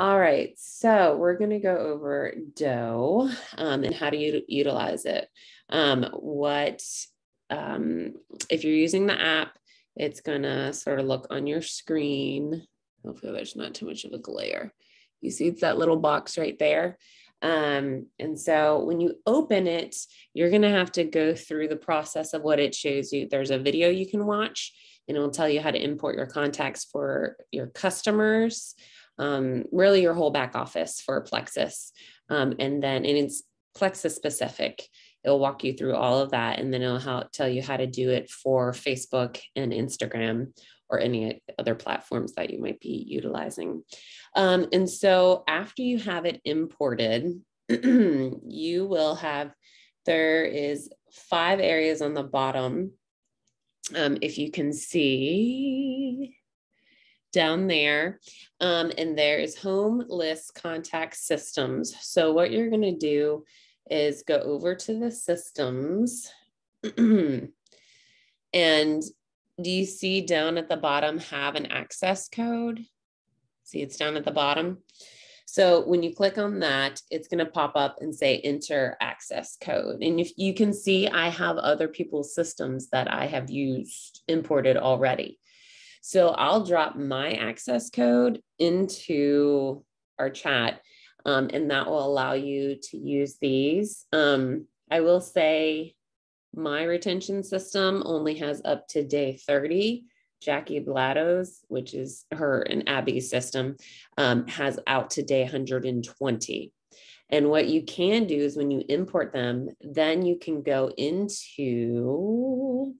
All right, so we're going to go over Doe and how to utilize it. If you're using the app, it's going to sort of look on your screen. Hopefully there's not too much of a glare. You see it's that little box right there. And so when you open it, you're going to have to go through the process of what it shows you. There's a video you can watch, and it will tell you how to import your contacts for your customers. Really your whole back office for Plexus. And it's Plexus specific. It'll walk you through all of that. And then it'll tell you how to do it for Facebook and Instagram or any other platforms that you might be utilizing. And so after you have it imported, you will have, there is 5 areas on the bottom. If you can see down there, and there is home list contact systems. So what you're going to do is go over to the systems and do you see down at the bottom have an access code? See, it's down at the bottom. So when you click on that, it's going to pop up and say enter access code. And if you can see, I have other people's systems that I have imported already. So I'll drop my access code into our chat, and that will allow you to use these. I will say my retention system only has up to day 30. Jackie Blatto's, which is her and Abby's system, has out to day 120. And what you can do is when you import them, then you can go into,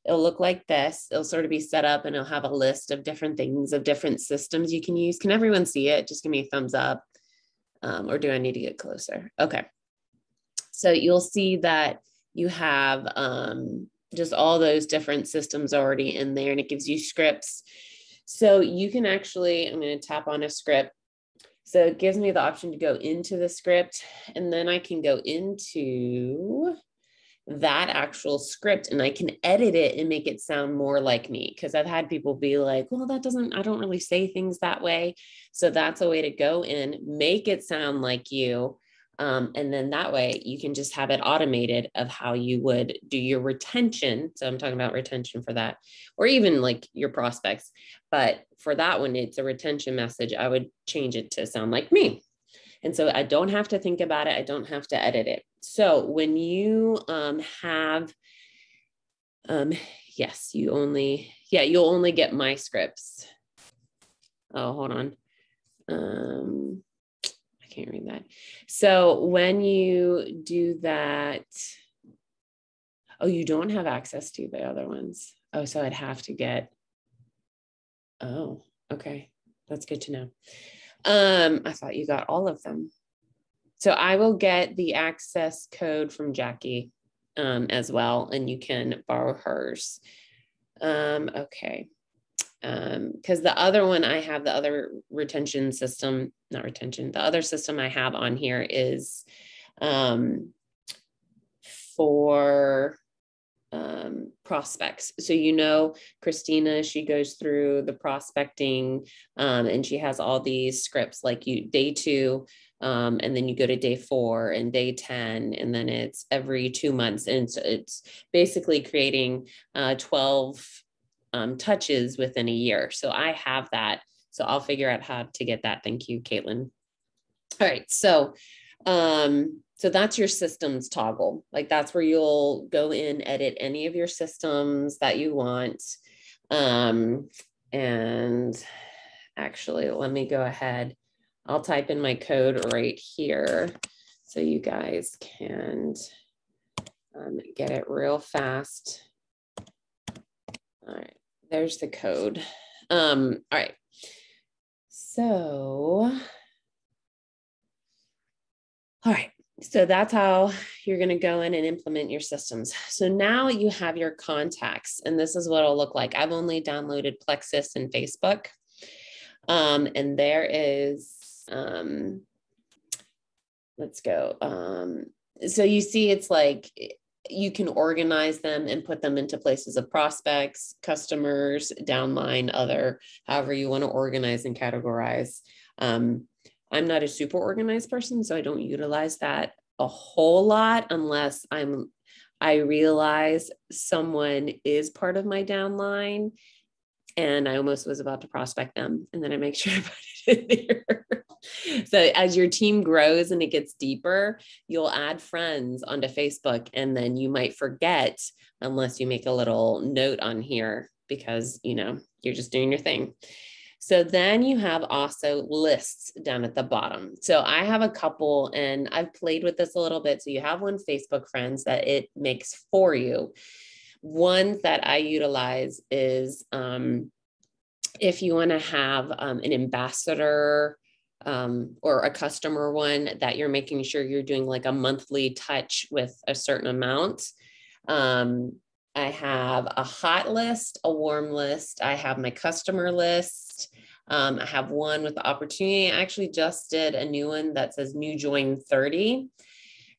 it'll look like this. It'll sort of be set up and it'll have a list of different things, of different systems you can use. Can everyone see it? Just give me a thumbs up. Or do I need to get closer? Okay. So you'll see that you have just all those different systems already in there, and it gives you scripts. So you can actually, I'm going to tap on a script. So it gives me the option to go into the script, and then I can go into that actual script and I can edit it and make it sound more like me. Because I've had people be like, well, I don't really say things that way. So that's a way to go in, make it sound like you. And then that way you can just have it automated of how you would do your retention. So I'm talking about retention for that, or even like your prospects. But for that one, it's a retention message. I would change it to sound like me. And so I don't have to think about it. I don't have to edit it. So when you yes, you'll only get my scripts. Oh, hold on. I can't read that. So when you do that, oh, you don't have access to the other ones. Oh, so I'd have to get, oh, okay. That's good to know. I thought you got all of them. So I will get the access code from Jackie as well, and you can borrow hers. Okay. Because the other one I have, the other retention system, not retention, the other system I have on here is for prospects. So, Christina, she goes through the prospecting and she has all these scripts like day 2, and then you go to day 4 and day 10, and then it's every 2 months. And so it's basically creating 12 touches within a year. So I have that. So I'll figure out how to get that. Thank you, Caitlin. All right. So that's your systems toggle. Like that's where you'll go in, edit any of your systems that you want. And actually, let me go ahead. I'll type in my code right here so you guys can get it real fast. All right, there's the code. All right. So, all right. So that's how you're going to go in and implement your systems. So now you have your contacts, and this is what it'll look like. I've only downloaded Plexus and Facebook. And there is, let's go. So you see, it's like, you can organize them and put them into places of prospects, customers, downline, other, however you want to organize and categorize. I'm not a super organized person, so I don't utilize that a whole lot unless I realize someone is part of my downline and I almost was about to prospect them. And then I make sure to put it in there. So as your team grows and it gets deeper, you'll add friends onto Facebook, and then you might forget unless you make a little note on here because, you're just doing your thing. So then you have also lists down at the bottom. So I have a couple and I've played with this a little bit. So you have one Facebook friends that it makes for you. Ones that I utilize is if you want to have an ambassador or a customer one that you're making sure you're doing like a monthly touch with a certain amount. I have a hot list, a warm list. I have my customer list. I have one with the opportunity. I actually just did a new one that says new join 30.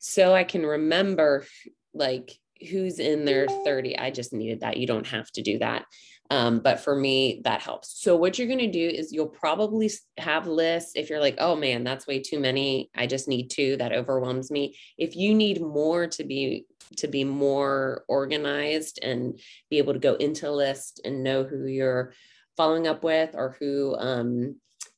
So I can remember like who's in their 30. I just needed that. You don't have to do that. But for me, that helps. So what you're going to do is you'll probably have lists. If you're like, oh man, that's way too many. I just need 2. That overwhelms me. If you need more to be more organized and be able to go into a list and know who you're following up with or who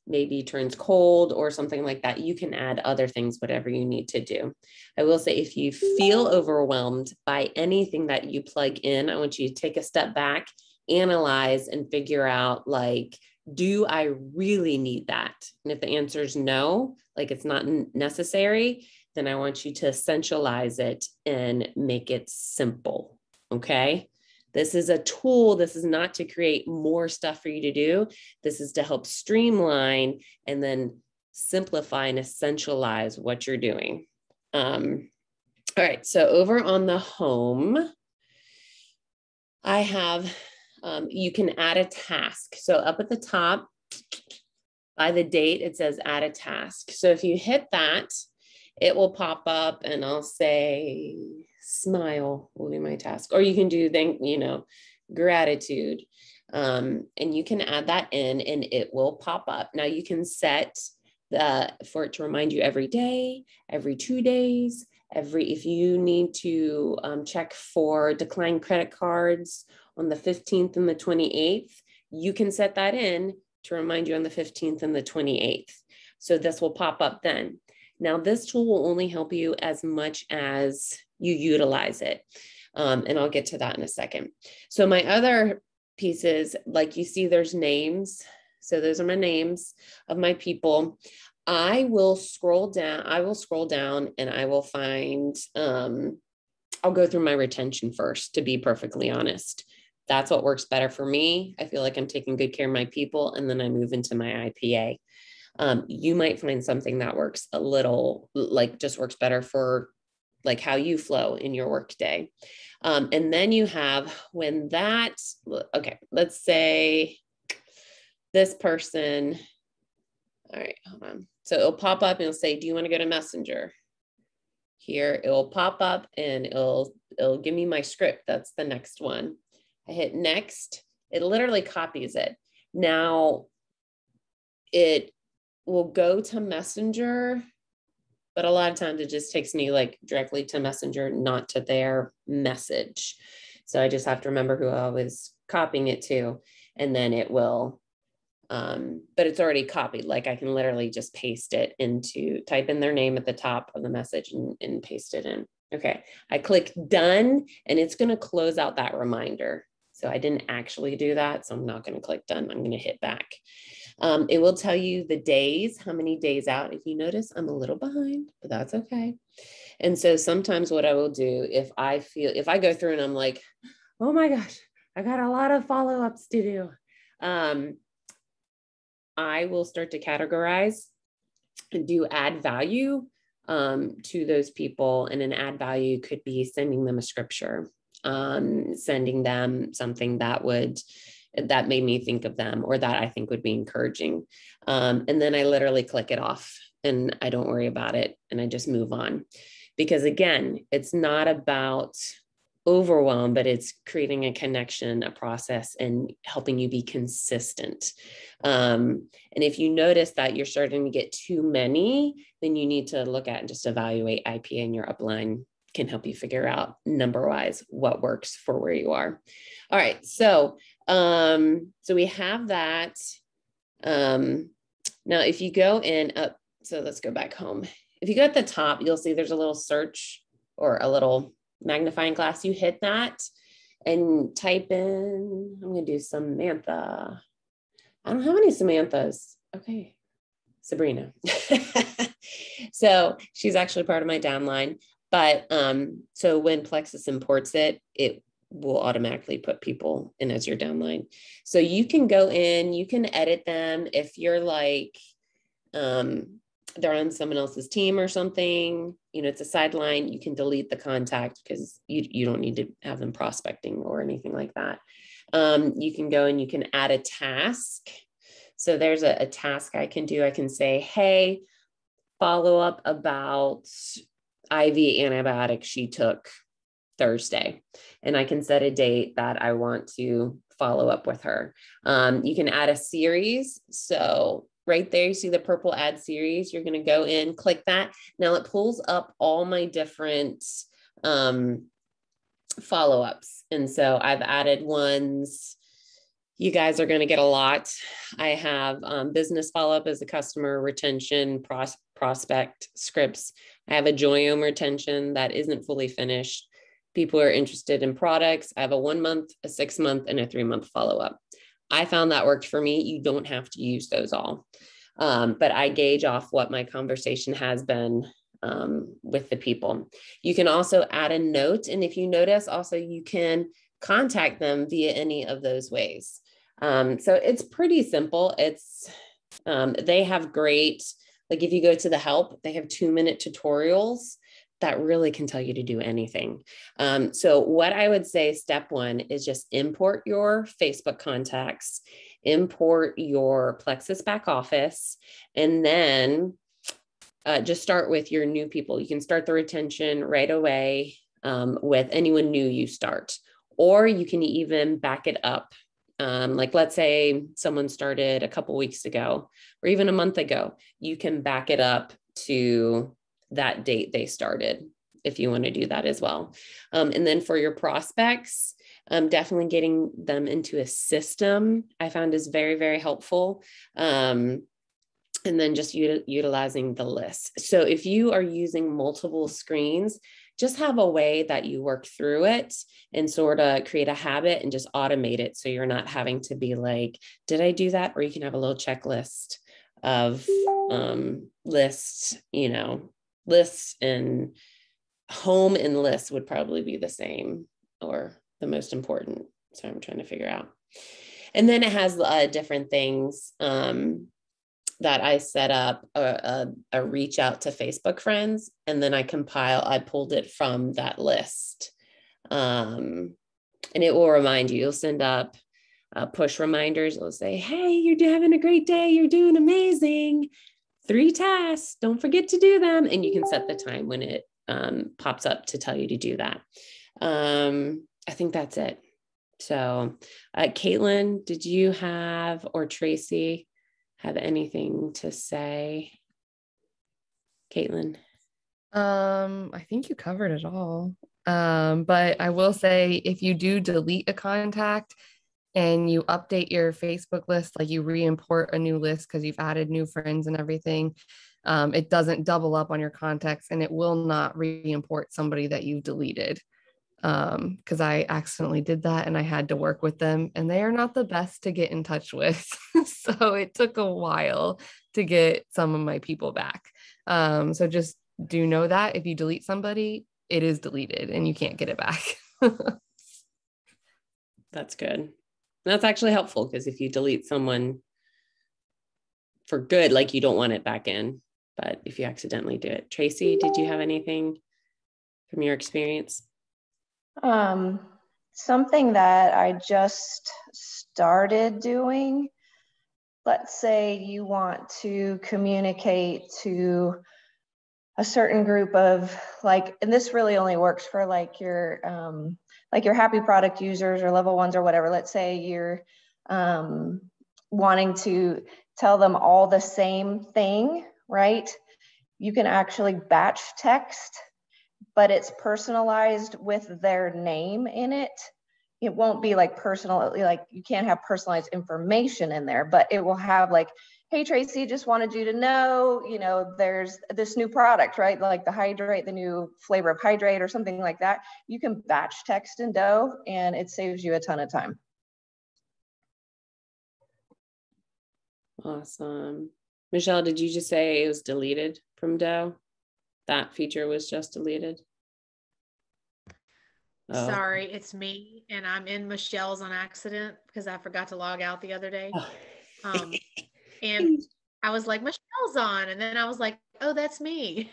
maybe turns cold or something like that, you can add other things, whatever you need to do. I will say, if you feel overwhelmed by anything that you plug in, I want you to take a step back, analyze and figure out, like, do I really need that? And if the answer is no, like it's not necessary, then I want you to essentialize it and make it simple. Okay. This is a tool. This is not to create more stuff for you to do. This is to help streamline and then simplify and essentialize what you're doing. All right. So over on the home, I have, you can add a task. So up at the top, by the date, it says add a task. So if you hit that, it will pop up and I'll say, smile will be my task. Or you can do, gratitude. And you can add that in and it will pop up. Now you can set for it to remind you every day, every 2 days, if you need to check for declined credit cards on the 15th and the 28th, you can set that in to remind you on the 15th and the 28th. So this will pop up then. Now this tool will only help you as much as you utilize it. And I'll get to that in a second. So my other pieces, like you see, there's names. So those are my names of my people. I will scroll down and I will find, I'll go through my retention first, to be perfectly honest. That's what works better for me. I feel like I'm taking good care of my people, and then I move into my IPA. You might find something that works a little, like just works better for like how you flow in your work day. And then you have okay, let's say this person, all right, hold on. So it'll pop up and it'll say, do you want to go to Messenger? Here, it will pop up and it'll give me my script. That's the next one. I hit next. It literally copies it. Now it will go to Messenger, but a lot of times it just takes me like directly to Messenger, not to their message. So I just have to remember who I was copying it to, and then it will, but it's already copied. Like I can literally just paste it type in their name at the top of the message and paste it in. Okay, I click done and it's going to close out that reminder. So I didn't actually do that. So I'm not going to click done. I'm going to hit back. It will tell you the days, how many days out. If you notice, I'm a little behind, but that's okay. And so sometimes what I will do, if I go through and I'm like, oh my gosh, I got a lot of follow-ups to do. I will start to categorize and do add value to those people. And an add value could be sending them a scripture, sending them something that made me think of them or that I think would be encouraging. And then I literally click it off and I don't worry about it and I just move on. Because again, it's not about overwhelm, but it's creating a connection, a process, and helping you be consistent. And if you notice that you're starting to get too many, then you need to look at and just evaluate IPA, and your upline can help you figure out number wise what works for where you are. All right. So we have that. Now, if you go in up, so let's go back home. If you go at the top, you'll see there's a little search or a little magnifying glass. You hit that and type in, I'm going to do Samantha. I don't have any Samanthas. Okay. Sabrina. So she's actually part of my downline. But so when Plexus imports it, it will automatically put people in as your downline. So you can go in, you can edit them. If you're like, they're on someone else's team or something, you know, it's a sideline, you can delete the contact because you don't need to have them prospecting or anything like that. You can go and you can add a task. So there's a task I can do. I can say, hey, follow up about IV antibiotic she took Thursday. And I can set a date that I want to follow up with her. You can add a series. So right there, you see the purple add series. You're going to go in, click that. Now it pulls up all my different follow-ups. And so I've added ones. You guys are going to get a lot. I have business follow-up as a customer retention, prospect scripts. I have a Joyome retention that isn't fully finished. People are interested in products. I have a 1 month, a 6 month, and a 3 month follow-up. I found that worked for me. You don't have to use those all. But I gauge off what my conversation has been with the people. You can also add a note. And if you notice, also you can contact them via any of those ways. So it's pretty simple. They have great, like if you go to the help, they have 2-minute tutorials that really can tell you to do anything. So what I would say, step one is just import your Facebook contacts, import your Plexus back office, and then just start with your new people. You can start the retention right away with anyone new you start, or you can even back it up. Like let's say someone started a couple weeks ago or even a month ago, you can back it up to that date they started if you want to do that as well. And then for your prospects, definitely getting them into a system I found is very, very helpful. And then just utilizing the list. So if you are using multiple screens, just have a way that you work through it and sort of create a habit and just automate it. So you're not having to be like, did I do that? Or you can have a little checklist of lists, lists and home and lists would probably be the same or the most important. So I'm trying to figure out. And then it has different things that I set up a reach out to Facebook friends, and then I pulled it from that list. And it will remind you, you'll send up push reminders. It'll say, hey, you're having a great day. You're doing amazing. 3 tasks. Don't forget to do them. And you can set the time when it pops up to tell you to do that. I think that's it. So Caitlin, did you have, or Tracy, have anything to say? Caitlin? I think you covered it all. But I will say, if you do delete a contact and you update your Facebook list, like you re-import a new list because you've added new friends and everything, it doesn't double up on your contacts, and it will not re-import somebody that you've deleted. Because I accidentally did that and I had to work with them, and they are not the best to get in touch with. So it took a while to get some of my people back. So just do know that if you delete somebody, it is deleted and you can't get it back. That's good. That's actually helpful, because if you delete someone for good, like you don't want it back in, but if you accidentally do it. Tracy, did you have anything from your experience? Something that I just started doing, let's say you want to communicate to a certain group of, like, and this really only works for like your like your happy product users or level ones or whatever, let's say you're wanting to tell them all the same thing, right? You can actually batch text, but it's personalized with their name in it. It won't be like personal, like you can't have personalized information in there, but it will have like, hey, Tracy, just wanted you to know, you know, there's this new product, right? Like the Hydrate, the new flavor of Hydrate or something like that. You can batch text in Dough and it saves you a ton of time. Awesome. Michelle, did you just say it was deleted from Dough? That feature was just deleted? Oh. Sorry, it's me, and I'm in Michelle's on accident because I forgot to log out the other day. Oh. And I was like, Michelle's on, and then I was like, oh, that's me.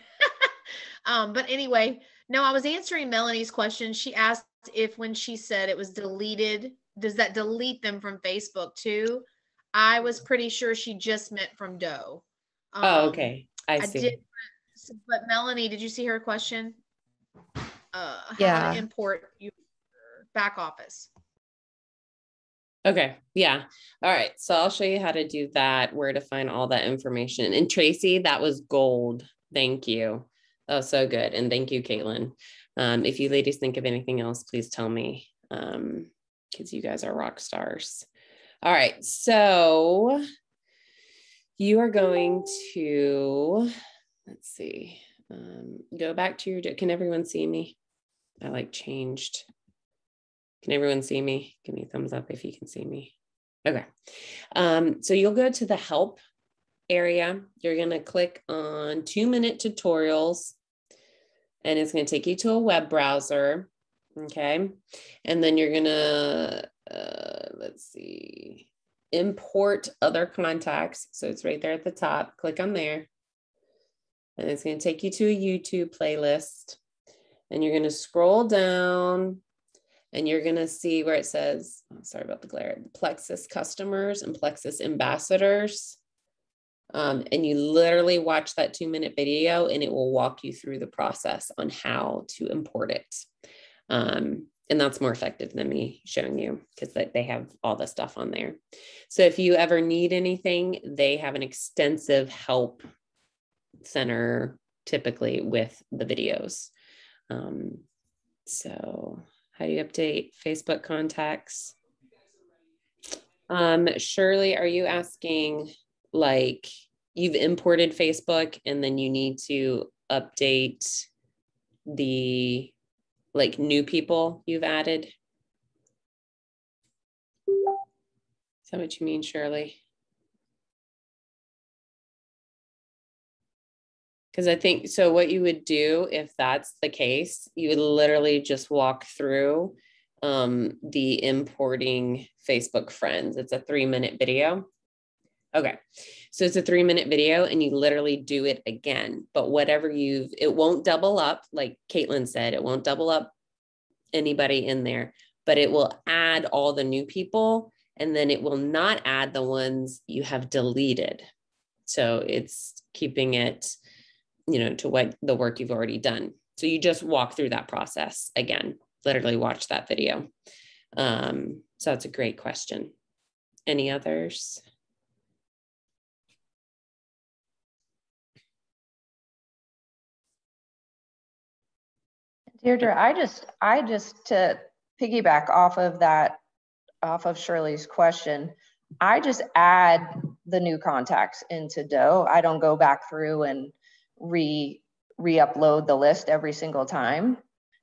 But anyway, no, I was answering Melanie's question. She asked if when she said it was deleted, does that delete them from Facebook too? I was pretty sure she just meant from Dough. Oh, okay. I see. did, but Melanie, did you see her question? Yeah. How to import your back office. Okay. Yeah. All right. So I'll show you how to do that, where to find all that information. And Tracy, that was gold. Thank you. That was so good. And thank you, Caitlin. If you ladies think of anything else, please tell me, because you guys are rock stars. All right. So you are going to, let's see, go back to your, can everyone see me? I like changed. Can everyone see me? Give me a thumbs up if you can see me. Okay. So you'll go to the help area. You're going to click on 2-minute tutorials, and it's going to take you to a web browser. Okay. And then you're going to, let's see, import other contacts. So it's right there at the top. Click on there. And it's going to take you to a YouTube playlist. And you're going to scroll down and you're going to see where it says, oh, sorry about the glare, Plexus customers and Plexus ambassadors. And you literally watch that 2-minute video and it will walk you through the process on how to import it. And that's more effective than me showing you because they have all the stuff on there. So if you ever need anything, they have an extensive help center typically with the videos. So how do you update Facebook contacts? Shirley, are you asking like you've imported Facebook and then you need to update the like new people you've added? Is that what you mean, Shirley? Because I think, so what you would do if that's the case, you would literally just walk through the importing Facebook friends. It's a 3-minute video. Okay. So it's a 3-minute video and you literally do it again, but whatever it won't double up. Like Caitlin said, it won't double up anybody in there, but it will add all the new people and then it will not add the ones you have deleted. So it's keeping it, to what the work you've already done. So you just walk through that process again, literally watch that video. So that's a great question. Any others? Deirdre, I just to piggyback off of Shirley's question, I just add the new contacts into Dough. I don't go back through and re-upload the list every single time.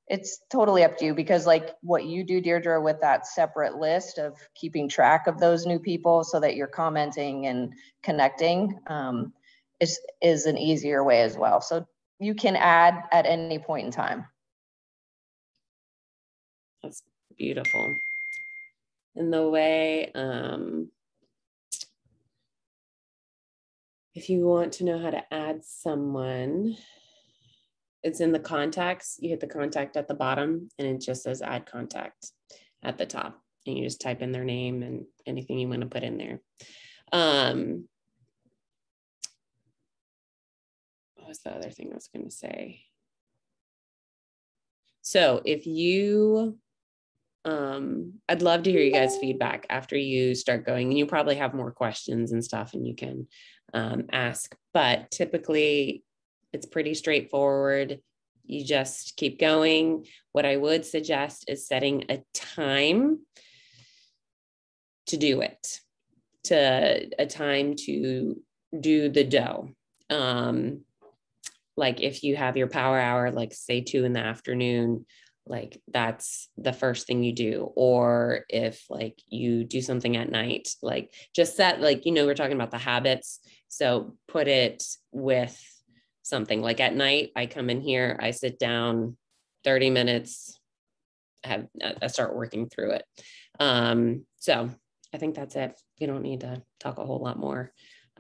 It's totally up to you because like what you do, Deirdre, with that separate list of keeping track of those new people so that you're commenting and connecting is an easier way as well. So you can add at any point in time. That's beautiful. And the way, if you want to know how to add someone, it's in the contacts. You hit the contact at the bottom and it just says add contact at the top. And you just type in their name and anything you want to put in there. What was the other thing I was going to say? So if you I'd love to hear you guys' feedback after you start going, and you probably have more questions and stuff and you can ask, but typically it's pretty straightforward. You just keep going. What I would suggest is setting a time to do it, to a time to do the dough. Like if you have your power hour, like say 2 p.m, like that's the first thing you do. Or if like you do something at night, like just set, like, we're talking about the habits. So put it with something like at night, I come in here, I sit down 30 minutes, I start working through it. So I think that's it. You don't need to talk a whole lot more.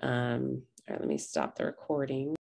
All right, let me stop the recording.